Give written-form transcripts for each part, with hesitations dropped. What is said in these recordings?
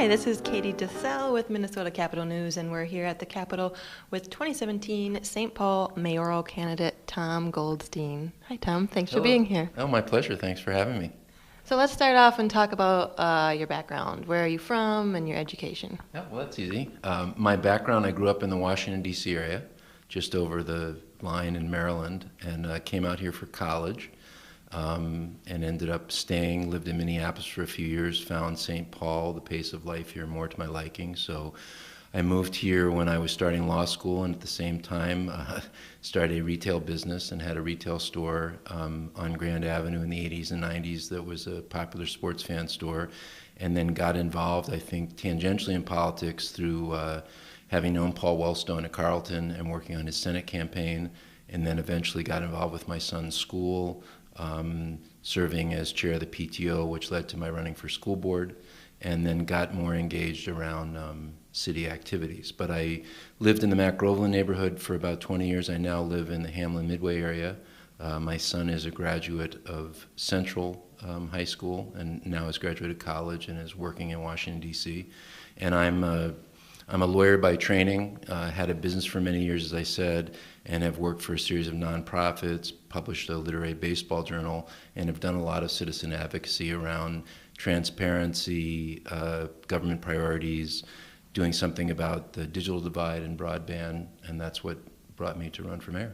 Hi, this is Katey DeCelle with Minnesota Capitol News, and we're here at the Capitol with 2017 St. Paul mayoral candidate Tom Goldstein. Hi, Tom. Thanks for being here. Oh, my pleasure. Thanks for having me. So let's start off and talk about your background. Where are you from and your education? Yeah, well, that's easy. My background, I grew up in the Washington, D.C. area, just over the line in Maryland, and came out here for college. And ended up staying, lived in Minneapolis for a few years, found St. Paul, the pace of life here more to my liking. So I moved here when I was starting law school, and at the same time started a retail business and had a retail store on Grand Avenue in the 80s and 90s that was a popular sports fan store, and then got involved, I think, tangentially in politics through having known Paul Wellstone at Carleton and working on his Senate campaign, and then eventually got involved with my son's school, serving as chair of the PTO, which led to my running for school board, and then got more engaged around city activities. But I lived in the Mac Groveland neighborhood for about 20 years. I now live in the Hamlin Midway area. My son is a graduate of Central High School and now has graduated college and is working in Washington, D.C. And I'm a lawyer by training, had a business for many years, as I said, and have worked for a series of nonprofits, published a literary baseball journal, and have done a lot of citizen advocacy around transparency, government priorities, doing something about the digital divide and broadband, and that's what brought me to run for mayor.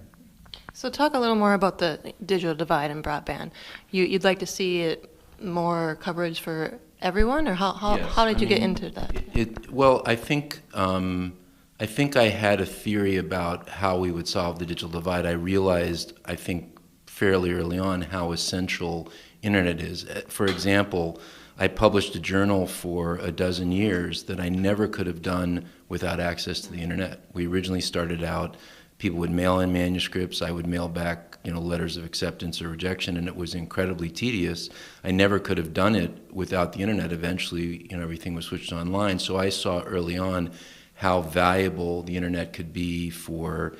So talk a little more about the digital divide and broadband. You'd like to see it more coverage for everyone, or how did you get into that? Well, I think I had a theory about how we would solve the digital divide. I realized, I think, fairly early on how essential internet is. For example, I published a journal for a dozen years that I never could have done without access to the internet. We originally started out, people would mail in manuscripts, I would mail back letters of acceptance or rejection, and it was incredibly tedious. I never could have done it without the internet. Eventually, everything was switched online. So I saw early on how valuable the internet could be for,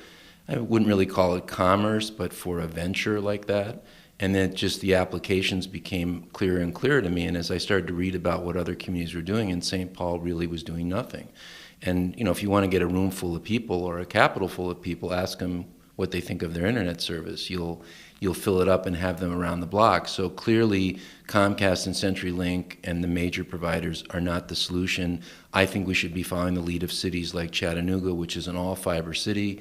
I wouldn't really call it commerce, but for a venture like that. And then just the applications became clearer and clearer to me. And as I started to read about what other communities were doing, and St. Paul really was doing nothing. And if you want to get a room full of people or a Capitol full of people, ask them what they think of their internet service. You'll fill it up and have them around the block. So clearly, Comcast and CenturyLink and the major providers are not the solution. I think we should be following the lead of cities like Chattanooga, which is an all-fiber city.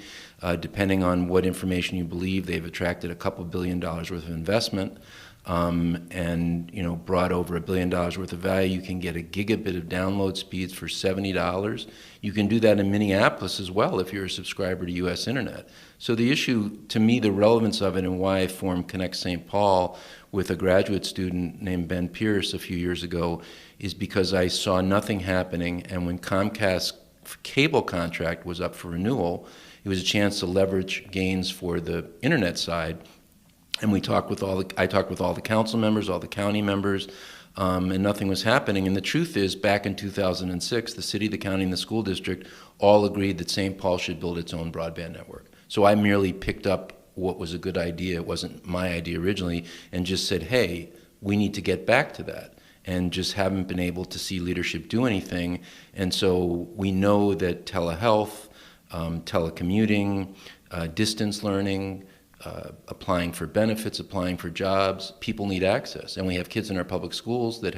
Depending on what information you believe, they've attracted a couple $1 billion worth of investment. And brought over $1 billion worth of value. You can get a gigabit of download speeds for $70. You can do that in Minneapolis as well if you're a subscriber to U.S. Internet. So the issue, to me, the relevance of it and why I formed Connect St. Paul with a graduate student named Ben Pierce a few years ago is because I saw nothing happening, and when Comcast's cable contract was up for renewal, it was a chance to leverage gains for the internet side. And I talked with all the council members, all the county members, and nothing was happening. And the truth is, back in 2006, the city, the county, and the school district all agreed that St. Paul should build its own broadband network. So I merely picked up what was a good idea, it wasn't my idea originally, and just said, hey, we need to get back to that. And just haven't been able to see leadership do anything. And so we know that telehealth, telecommuting, distance learning, applying for benefits, applying for jobs, people need access. And we have kids in our public schools that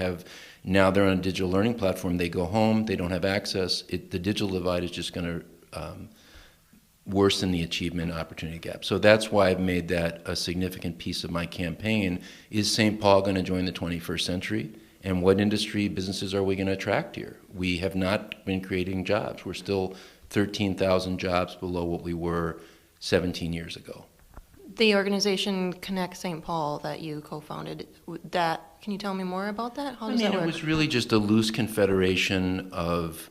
now they're on a digital learning platform, they go home, they don't have access. The digital divide is just going to worsen the achievement opportunity gap. So that's why I've made that a significant piece of my campaign. Is St. Paul going to join the 21st century? And what industry, businesses are we going to attract here? We have not been creating jobs. We're still 13,000 jobs below what we were 17 years ago. The organization Connect St. Paul that you co-founded, can you tell me more about that? How does that work? It was really just a loose confederation of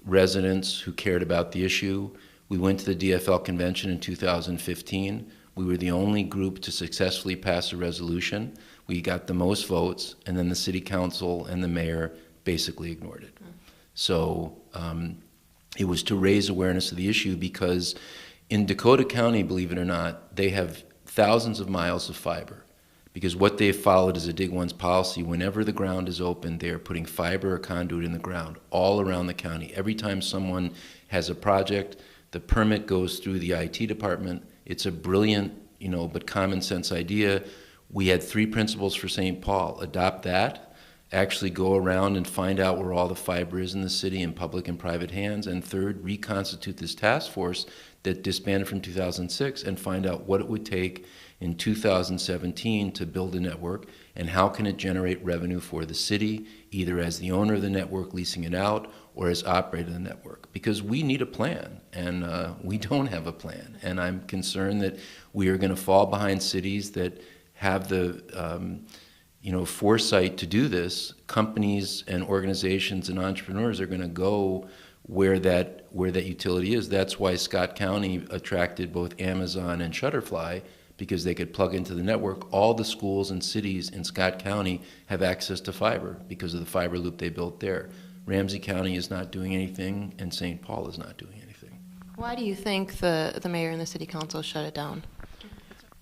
residents who cared about the issue. We went to the DFL convention in 2015. We were the only group to successfully pass a resolution. We got the most votes, and then the city council and the mayor basically ignored it. So it was to raise awareness of the issue because in Dakota County, believe it or not, they have thousands of miles of fiber. Because what they've followed is a dig once policy. Whenever the ground is open, they are putting fiber or conduit in the ground all around the county. Every time someone has a project, the permit goes through the IT department. It's a brilliant, but common sense idea. We had 3 principles for St. Paul. Adopt that, actually go around and find out where all the fiber is in the city in public and private hands. And third, reconstitute this task force that disbanded from 2006 and find out what it would take in 2017 to build a network and how can it generate revenue for the city, either as the owner of the network leasing it out or as operator of the network. Because we need a plan, and we don't have a plan. And I'm concerned that we are going to fall behind cities that have the foresight to do this. Companies and organizations and entrepreneurs are going to go where that utility is. That's why Scott County attracted both Amazon and Shutterfly, because they could plug into the network. All the schools and cities in Scott County have access to fiber because of the fiber loop they built there. Ramsey County is not doing anything, and St. Paul is not doing anything. Why do you think the mayor and the city council shut it down?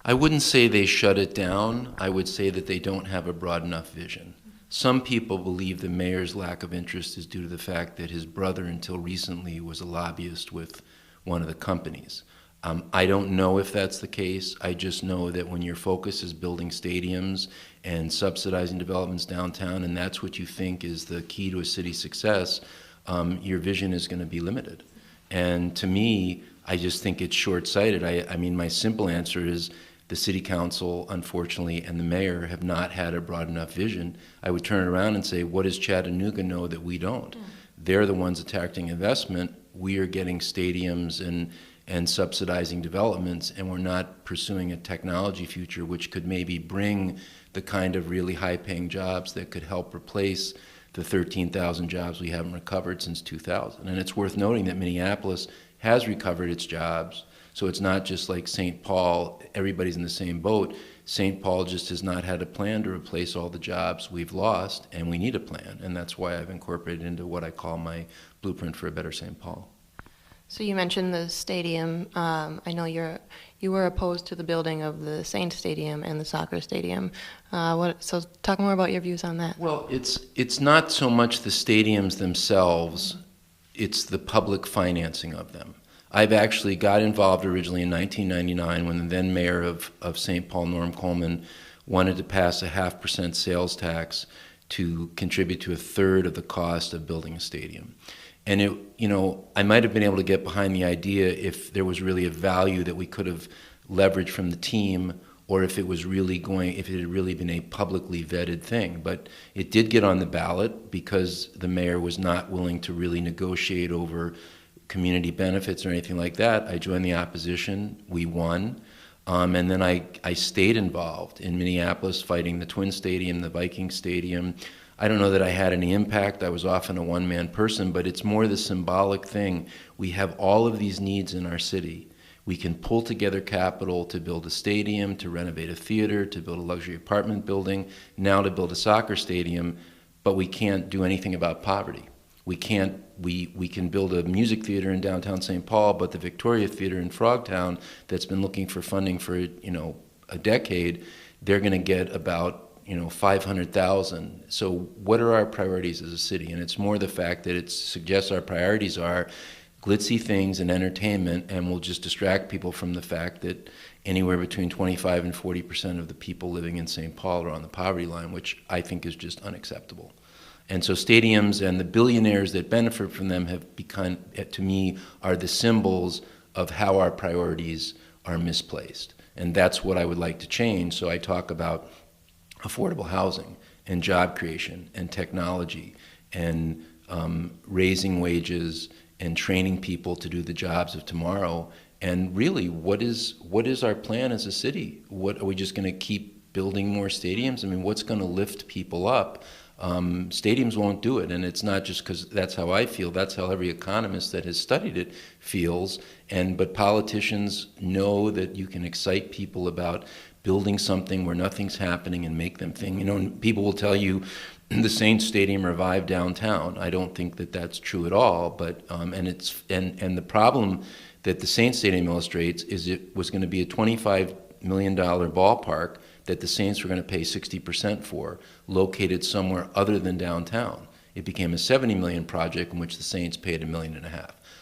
I wouldn't say they shut it down. I would say that they don't have a broad enough vision. Some people believe the mayor's lack of interest is due to the fact that his brother, until recently, was a lobbyist with one of the companies. I don't know if that's the case. I just know that when your focus is building stadiums and subsidizing developments downtown, and that's what you think is the key to a city's success, your vision is going to be limited. And to me, I just think it's short-sighted. I mean, my simple answer is the city council, unfortunately, and the mayor have not had a broad enough vision. I would turn it around and say, what does Chattanooga know that we don't? They're the ones attracting investment. We are getting stadiums and subsidizing developments, and we're not pursuing a technology future which could maybe bring the kind of really high-paying jobs that could help replace the 13,000 jobs we haven't recovered since 2000. And it's worth noting that Minneapolis has recovered its jobs, so it's not just like St. Paul, everybody's in the same boat. St. Paul just has not had a plan to replace all the jobs we've lost, and we need a plan, and that's why I've incorporated into what I call my blueprint for a better St. Paul. So you mentioned the stadium. I know you were opposed to the building of the Saints Stadium and the soccer stadium. So talk more about your views on that. Well, it's not so much the stadiums themselves, it's the public financing of them. I've actually got involved originally in 1999 when the then mayor of St. Paul, Norm Coleman, wanted to pass a 0.5% sales tax to contribute to a third of the cost of building a stadium. And I might have been able to get behind the idea if there was really a value that we could have leveraged from the team, or if it had really been a publicly vetted thing. But it did get on the ballot because the mayor was not willing to really negotiate over community benefits or anything like that. I joined the opposition. We won. And then I stayed involved in Minneapolis fighting the Twin Stadium, the Viking Stadium. I don't know that I had any impact. I was often a one-man person, but it's more the symbolic thing. We have all of these needs in our city. We can pull together capital to build a stadium, to renovate a theater, to build a luxury apartment building, now to build a soccer stadium, but we can't do anything about poverty. We can build a music theater in downtown St. Paul, but the Victoria Theater in Frogtown that's been looking for funding for a decade, they're going to get about 500,000. So what are our priorities as a city? And it's more the fact that it suggests our priorities are glitzy things and entertainment, and we'll just distract people from the fact that anywhere between 25 and 40% of the people living in St. Paul are on the poverty line, which I think is just unacceptable. And so stadiums and the billionaires that benefit from them have become, to me, are the symbols of how our priorities are misplaced. And that's what I would like to change. So I talk about affordable housing and job creation and technology and raising wages and training people to do the jobs of tomorrow. And really, what is our plan as a city? What are we just going to keep building more stadiums? I mean, what's going to lift people up? Stadiums won't do it, and it's not just because that's how I feel. That's how every economist that has studied it feels. But politicians know that you can excite people about building something where nothing's happening and make them think. And people will tell you the Saints Stadium revived downtown. I don't think that that's true at all. But and the problem that the Saints Stadium illustrates is it was going to be a $25 million ballpark that the Saints were going to pay 60% for, located somewhere other than downtown. It became a $70 million project in which the Saints paid $1.5 million.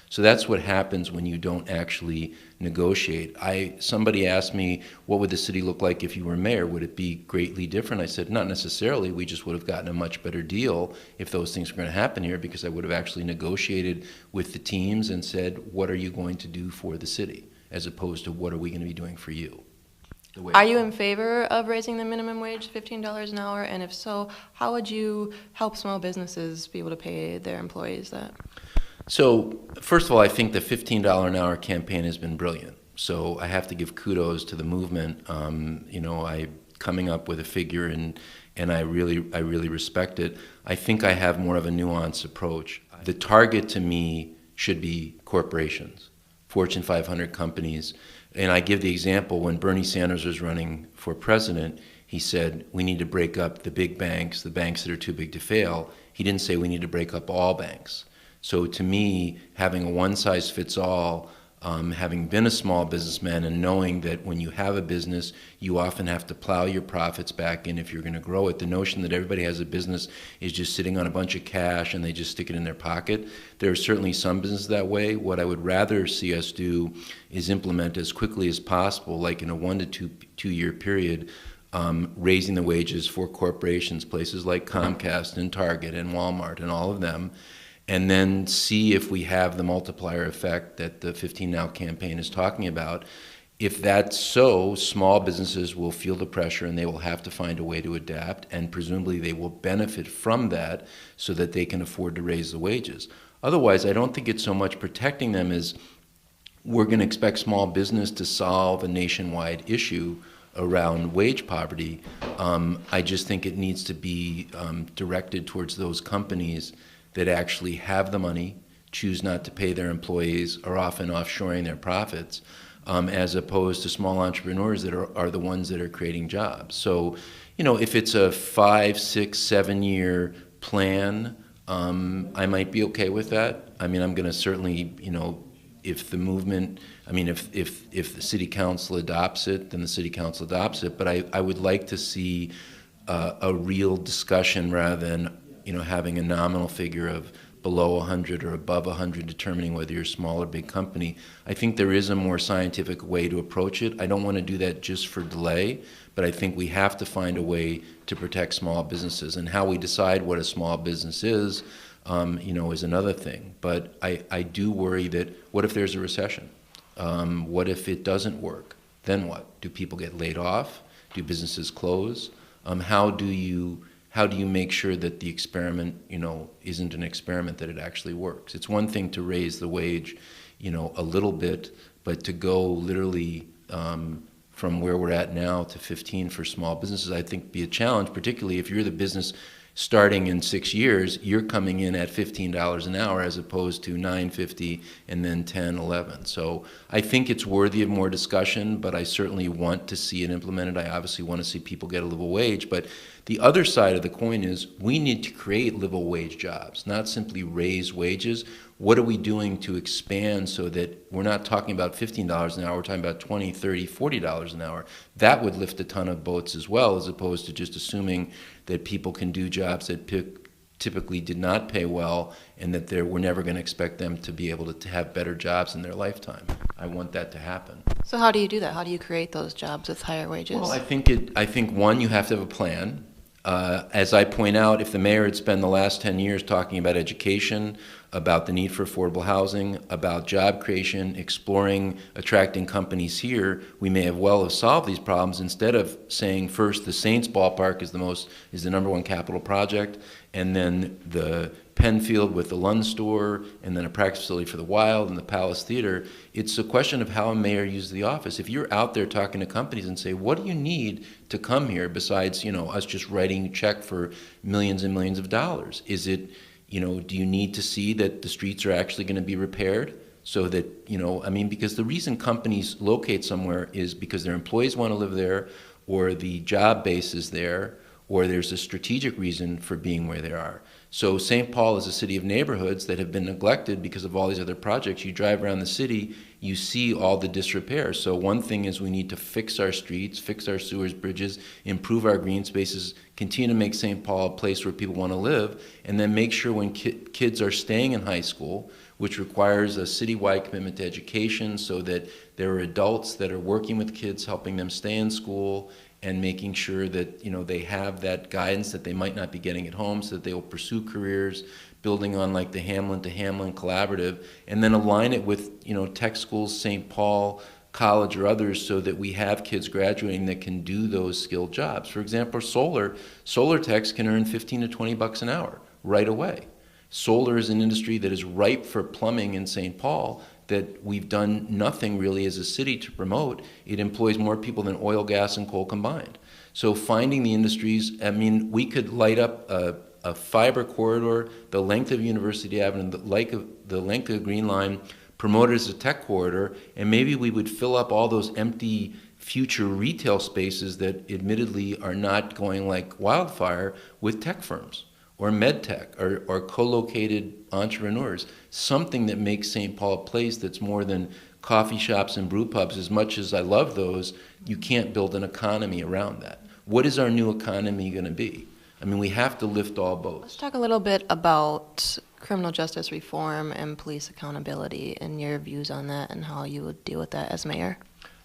So that's what happens when you don't actually negotiate. Somebody asked me, what would the city look like if you were mayor? Would it be greatly different? I said, not necessarily. We just would have gotten a much better deal if those things were going to happen here, because I would have actually negotiated with the teams and said, what are you going to do for the city, as opposed to what are we going to be doing for you? Are you in favor of raising the minimum wage to $15 an hour? And if so, how would you help small businesses be able to pay their employees that? So, first of all, I think the $15 an hour campaign has been brilliant. So I have to give kudos to the movement. I coming up with a figure, and I really respect it. I think I have more of a nuanced approach. The target to me should be corporations, Fortune 500 companies. And I give the example, when Bernie Sanders was running for president, he said, we need to break up the big banks, the banks that are too big to fail. He didn't say we need to break up all banks. So to me, having a one-size-fits-all, having been a small businessman and knowing that when you have a business, you often have to plow your profits back in if you're going to grow it. The notion that everybody has a business is just sitting on a bunch of cash and they just stick it in their pocket. There are certainly some businesses that way. What I would rather see us do is implement as quickly as possible, like in a 1 to 2 year period, raising the wages for corporations, places like Comcast and Target and Walmart and all of them, and then see if we have the multiplier effect that the 15 Now campaign is talking about. If that's so, small businesses will feel the pressure and they will have to find a way to adapt, and presumably they will benefit from that so that they can afford to raise the wages. Otherwise, I don't think it's so much protecting them as we're going to expect small business to solve a nationwide issue around wage poverty. I just think it needs to be directed towards those companies that actually have the money, choose not to pay their employees, are often offshoring their profits, as opposed to small entrepreneurs that are the ones that are creating jobs. So, if it's a 5, 6, 7 year plan, I might be okay with that. I mean, I'm going to certainly, if the movement, if the city council adopts it, then the city council adopts it. But I would like to see a real discussion rather than having a nominal figure of below 100 or above 100 determining whether you're a small or big company. I think there is a more scientific way to approach it. I don't want to do that just for delay, but I think we have to find a way to protect small businesses. And how we decide what a small business is another thing. But I do worry that, what if there's a recession? What if it doesn't work? Then what? Do people get laid off? Do businesses close? How do you make sure that the experiment, isn't an experiment, that it actually works? It's one thing to raise the wage, a little bit, but to go literally from where we're at now to 15 for small businesses, I think be a challenge, particularly if you're the business starting in 6 years, you're coming in at $15 an hour as opposed to $9.50 and then 10, 11. So I think it's worthy of more discussion, but I certainly want to see it implemented. I obviously want to see people get a livable wage, but the other side of the coin is we need to create livable wage jobs, not simply raise wages. What are we doing to expand so that we're not talking about $15 an hour, we're talking about $20, $30, $40 an hour? That would lift a ton of boats as well, as opposed to just assuming that people can do jobs that typically did not pay well and that we're never going to expect them to be able to have better jobs in their lifetime. I want that to happen. So how do you do that? How do you create those jobs with higher wages? Well, I think one, you have to have a plan. As I point out, if the mayor had spent the last 10 years talking about education, about the need for affordable housing, about job creation, exploring, attracting companies here, we may have solved these problems, instead of saying first the Saints ballpark is the number one capital project, and then the Penn Field with the Lund store, and then a practice facility for the Wild and the Palace Theater. It's a question of how a mayor uses the office. If you're out there talking to companies and say, what do you need to come here besides, us just writing a check for millions and millions of dollars? Is it, do you need to see that the streets are actually going to be repaired? So that, because the reason companies locate somewhere is because their employees want to live there, or the job base is there, or there's a strategic reason for being where they are. So St. Paul is a city of neighborhoods that have been neglected because of all these other projects. You drive around the city, you see all the disrepair. So one thing is we need to fix our streets, fix our sewers, bridges, improve our green spaces, continue to make St. Paul a place where people want to live, and then make sure when kids are staying in high school, which requires a citywide commitment to education so that there are adults that are working with kids, helping them stay in school, and making sure that they have that guidance that they might not be getting at home, so that they will pursue careers, building on like the Hamlin to Hamlin collaborative, and then align it with tech schools, St. Paul College or others, so that we have kids graduating that can do those skilled jobs. For example, solar techs can earn $15 to $20 an hour right away. Solar is an industry that is ripe for plumbing in St. Paul that we've done nothing really as a city to promote. It employs more people than oil, gas, and coal combined. So finding the industries, we could light up a fiber corridor the length of University Avenue, the length of the Green Line, promote it as a tech corridor, and maybe we would fill up all those empty future retail spaces that admittedly are not going like wildfire with tech firms, or med tech, or co-located entrepreneurs, something that makes St. Paul a place that's more than coffee shops and brew pubs. As much as I love those, you can't build an economy around that. What is our new economy going to be? We have to lift all boats. Let's talk a little bit about criminal justice reform and police accountability and your views on that and how you would deal with that as mayor.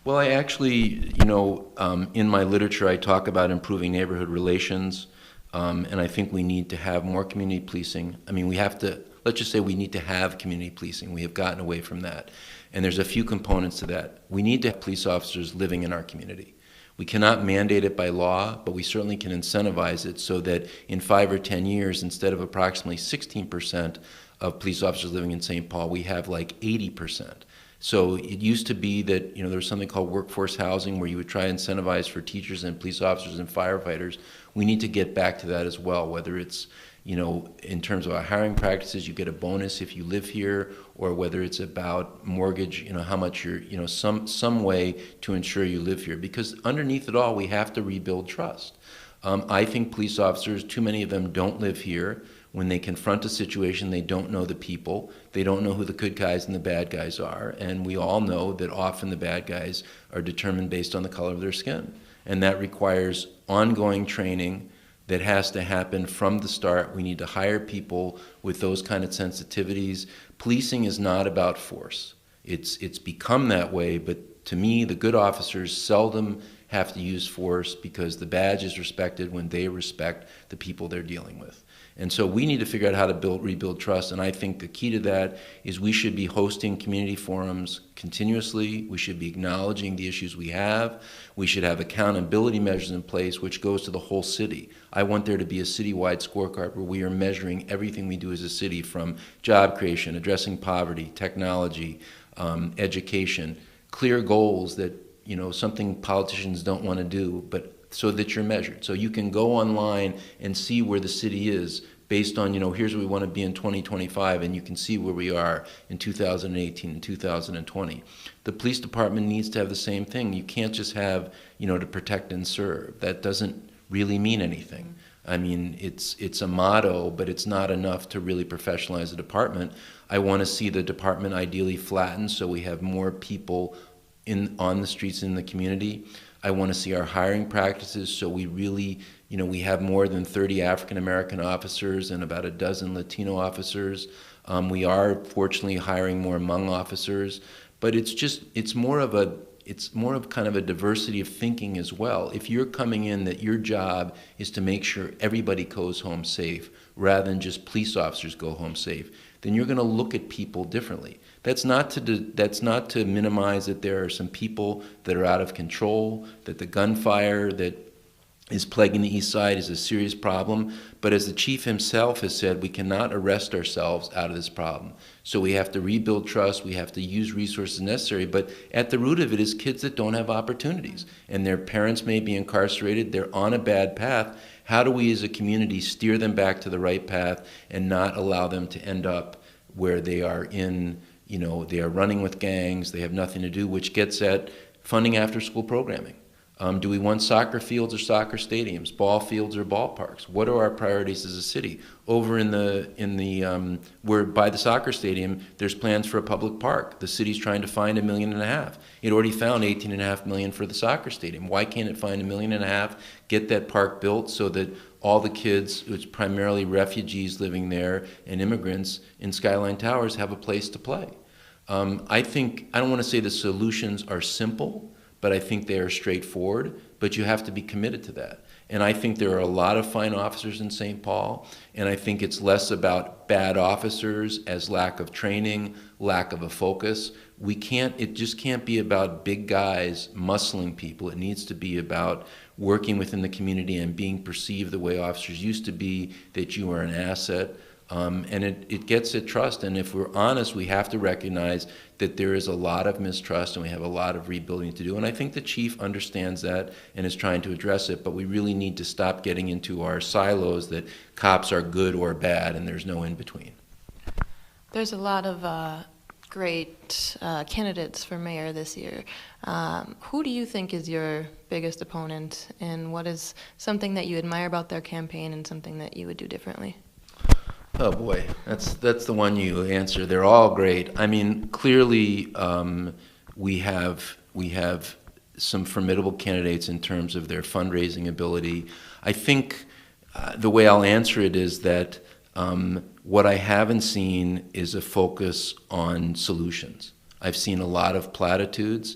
Well, I actually, in my literature, I talk about improving neighborhood relations. And I think we need to have more community policing. Let's just say we need to have community policing. We have gotten away from that. And there's a few components to that. We need to have police officers living in our community. We cannot mandate it by law, but we certainly can incentivize it so that in 5 or 10 years, instead of approximately 16% of police officers living in St. Paul, we have like 80%. So it used to be that there was something called workforce housing where you would try to incentivize for teachers and police officers and firefighters. We need to get back to that as well, whether it's in terms of our hiring practices, you get a bonus if you live here, or whether it's about mortgage, how much you're, some way to ensure you live here. Because underneath it all, we have to rebuild trust. I think police officers, too many of them don't live here. When they confront a situation, they don't know the people. They don't know who the good guys and the bad guys are. And we all know that often the bad guys are determined based on the color of their skin. And that requires ongoing training that has to happen from the start. We need to hire people with those kind of sensitivities. Policing is not about force. It's become that way, but to me, the good officers seldom have to use force because the badge is respected when they respect the people they're dealing with. And so we need to figure out how to rebuild trust, and I think the key to that is we should be hosting community forums continuously. We should be acknowledging the issues we have. We should have accountability measures in place, which goes to the whole city. I want there to be a citywide scorecard where we are measuring everything we do as a city, from job creation, addressing poverty, technology, education, clear goals that, something politicians don't want to do, but so that you're measured. So you can go online and see where the city is based on, here's where we want to be in 2025, and you can see where we are in 2018 and 2020. The police department needs to have the same thing. You can't just have, to protect and serve. That doesn't really mean anything. It's a motto, but it's not enough to really professionalize the department. I want to see the department ideally flattened so we have more people on the streets in the community. I want to see our hiring practices so we really, we have more than 30 African American officers and about a dozen Latino officers. We are fortunately hiring more Hmong officers, but it's more of kind of a diversity of thinking as well. If you're coming in that your job is to make sure everybody goes home safe rather than just police officers go home safe, then you're going to look at people differently. That's not to minimize that there are some people that are out of control, that the gunfire that is plaguing the East Side is a serious problem. But as the chief himself has said, we cannot arrest ourselves out of this problem. So we have to rebuild trust, we have to use resources necessary, but at the root of it is kids that don't have opportunities. And their parents may be incarcerated, they're on a bad path. How do we as a community steer them back to the right path and not allow them to end up where they are they are running with gangs, they have nothing to do, which gets at funding after-school programming. Do we want soccer fields or soccer stadiums, ball fields or ballparks? What are our priorities as a city? Over where by the soccer stadium, there's plans for a public park. The city's trying to find $1.5 million. It already found $18.5 million for the soccer stadium. Why can't it find $1.5 million, get that park built so that all the kids, it's primarily refugees living there and immigrants in Skyline Towers, have a place to play? I don't want to say the solutions are simple, but I think they are straightforward, but you have to be committed to that. And I think there are a lot of fine officers in St. Paul, and I think it's less about bad officers as lack of training, lack of a focus. It just can't be about big guys muscling people. It needs to be about working within the community and being perceived the way officers used to be, that you are an asset. And it gets at trust, and if we're honest, we have to recognize that there is a lot of mistrust and we have a lot of rebuilding to do, and I think the chief understands that and is trying to address it, but we really need to stop getting into our silos that cops are good or bad and there's no in between. There's a lot of great candidates for mayor this year. Who do you think is your biggest opponent, and what is something that you admire about their campaign and something that you would do differently? Oh boy, that's the one you answer. They're all great. I mean, clearly we have some formidable candidates in terms of their fundraising ability. I think the way I'll answer it is that what I haven't seen is a focus on solutions. I've seen a lot of platitudes.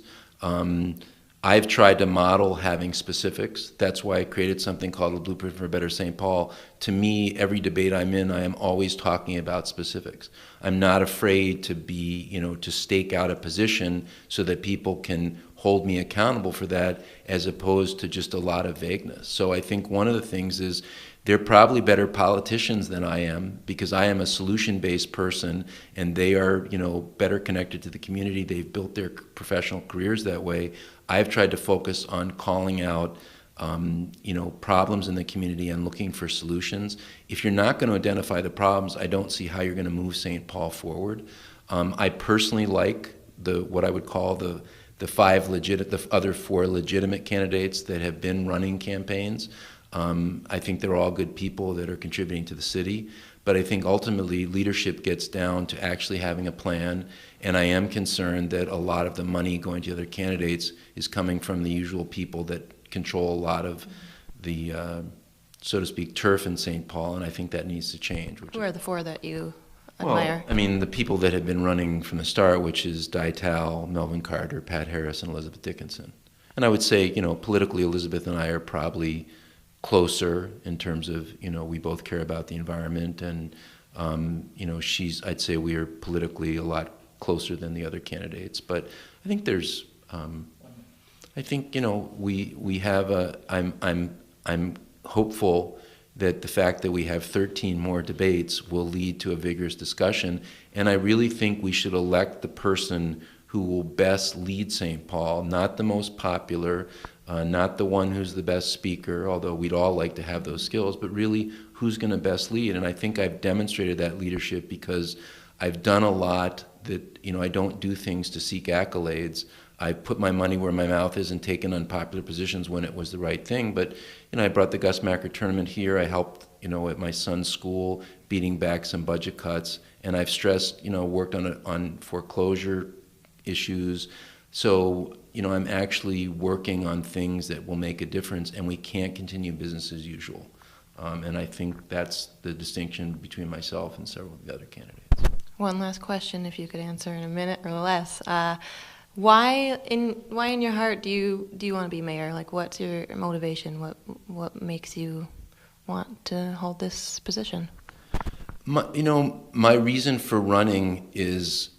I've tried to model having specifics. That's why I created something called a Blueprint for a Better St. Paul. To me, every debate I'm in, I am always talking about specifics. I'm not afraid to to stake out a position so that people can hold me accountable for that, as opposed to just a lot of vagueness. So I think one of the things is they're probably better politicians than I am, because I am a solution-based person and they are, better connected to the community. They've built their professional careers that way. I've tried to focus on calling out, problems in the community and looking for solutions. If you're not going to identify the problems, I don't see how you're going to move St. Paul forward. I personally like what I would call the other four legitimate candidates that have been running campaigns. I think they're all good people that are contributing to the city, but I think ultimately leadership gets down to actually having a plan, and I am concerned that a lot of the money going to other candidates is coming from the usual people that control a lot of the, so to speak, turf in St. Paul, and I think that needs to change. Who are the four that you admire? Well, I mean, the people that have been running from the start, which is DeCelle, Melvin Carter, Pat Harris, and Elizabeth Dickinson. And I would say, politically, Elizabeth and I are probably closer in terms of, we both care about the environment, and, I'd say we are politically a lot closer than the other candidates. But I think there's, we have I'm hopeful that the fact that we have 13 more debates will lead to a vigorous discussion, and I really think we should elect the person who will best lead St. Paul, not the most popular, not the one who's the best speaker, although we'd all like to have those skills, but really who's going to best lead. And I think I've demonstrated that leadership because I've done a lot that, I don't do things to seek accolades. I put my money where my mouth is and taken unpopular positions when it was the right thing. But, I brought the Gus Macker tournament here. I helped, at my son's school, beating back some budget cuts. And I've stressed, worked on foreclosure issues. So, I'm actually working on things that will make a difference, and we can't continue business as usual. And I think that's the distinction between myself and several of the other candidates. One last question, if you could answer in a minute or less. Why in your heart do you want to be mayor? Like, what's your motivation? What makes you want to hold this position? My reason for running is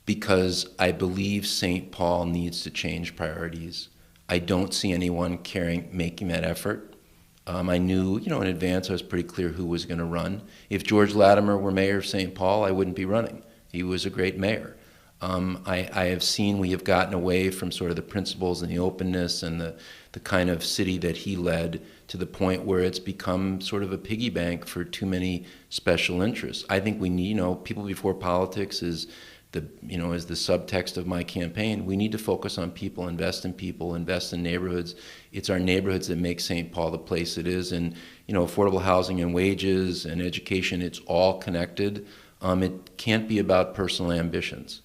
because I believe St. Paul needs to change priorities. I don't see anyone making that effort. I knew, in advance, I was pretty clear who was going to run. If George Latimer were mayor of St. Paul, I wouldn't be running. He was a great mayor. I have seen we have gotten away from sort of the principles and the openness and the kind of city that he led, to the point where it's become sort of a piggy bank for too many special interests. I think we need, people before politics is as the subtext of my campaign, we need to focus on people, invest in neighborhoods. It's our neighborhoods that make St. Paul the place it is. And, affordable housing and wages and education, it's all connected. It can't be about personal ambitions.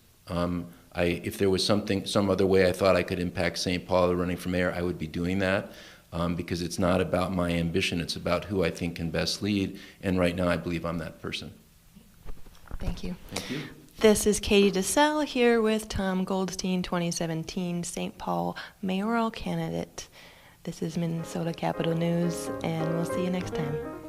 If there was some other way I thought I could impact St. Paul running for mayor, I would be doing that. Because it's not about my ambition, it's about who I think can best lead. And right now I believe I'm that person. Thank you. Thank you. This is Katey DeCelle here with Tom Goldstein, 2017 St. Paul mayoral candidate. This is Minnesota Capital News, and we'll see you next time.